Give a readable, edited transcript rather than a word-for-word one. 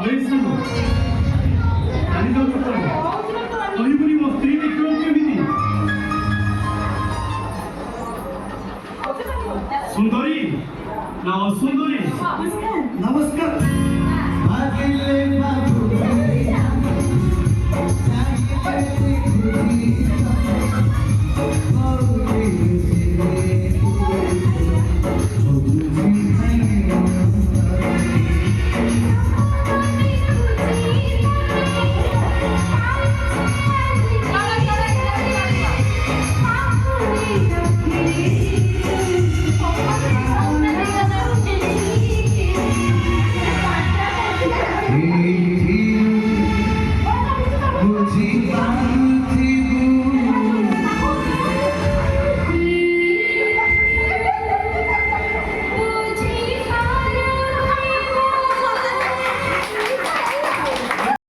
वयस्सांनो, आणि जाऊ शकतो अहिबुरी स्त्री देखील केली सुंदरी नाव सुंदरी नमस्कार Hey